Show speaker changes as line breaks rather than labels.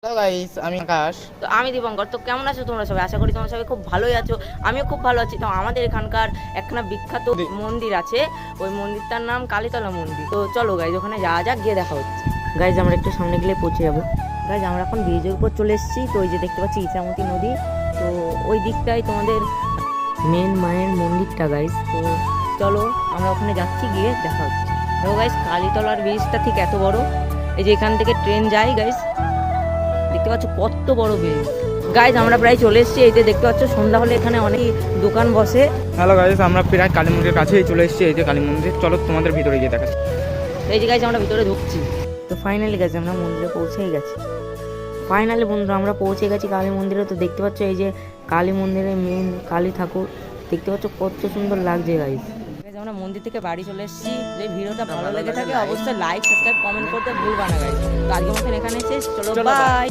Hello guys, আমি আকাশ।
তো আমি দীপঙ্কর। তো কেমন আছো তোমরা সবাই? আশা করি তোমরা সবাই খুব ভালোই আছো। আমিও খুব ভালো আছি। তো আমাদের এখানকার একখানা বিখ্যাত মন্দির আছে, ওই মন্দিরটার নাম কালীতলা মন্দির। তো চলো গাইজ ওখানে যাওয়া যাক, গিয়ে দেখা হচ্ছে। গাইজ আমরা একটু সামনে গেলে পৌঁছে যাবো। গাইজ আমরা এখন ব্রিজের উপর চলে এসেছি। তো ওই যে দেখতে পাচ্ছি ইছামতি নদী, তো ওই দিকটাই তোমাদের মেন মায়ের মন্দিরটা গাইজ। তো চলো আমরা ওখানে যাচ্ছি, গিয়ে দেখা হচ্ছে। দেখো গাইজ কালীতলার ব্রিজটা ঠিক এত বড়, এই যে এখান থেকে ট্রেন যায় গাইজ, দেখতে পাচ্ছ কত বড় ব্রিজ। গাইজ আমরা প্রায় চলে এসেছি। এই যে দেখতে পাচ্ছ সন্ধ্যা হলে এখানে অনেক দোকান বসে।
হ্যালো গাইস, আমরা প্রায় কালী মন্দিরের কাছেই চলে এসেছি। এই যে কালী মন্দির, চলো তোমাদের ভিতরে গিয়ে দেখাচ্ছি।
এই যে গাইজ আমরা ভিতরে ঢুকছি। তো ফাইনালি গাইজ আমরা মন্দিরে পৌঁছেই গেছি। ফাইনালি বন্ধুরা আমরা পৌঁছে গেছি কালী মন্দিরে। তো দেখতে পাচ্ছ এই যে কালী মন্দিরের মেন কালী ঠাকুর, দেখতে পাচ্ছ কত সুন্দর লাগছে গাইজ। আমরা মন্দির থেকে বাড়ি চলে এসেছি। যদি ভিডিওটা ভালো লেগে থাকে অবশ্যই লাইক, সাবস্ক্রাইব, কমেন্ট করতে ভুলবা না গাইজ। তো আজকের মতন এখানে শেষ, চলো বাই।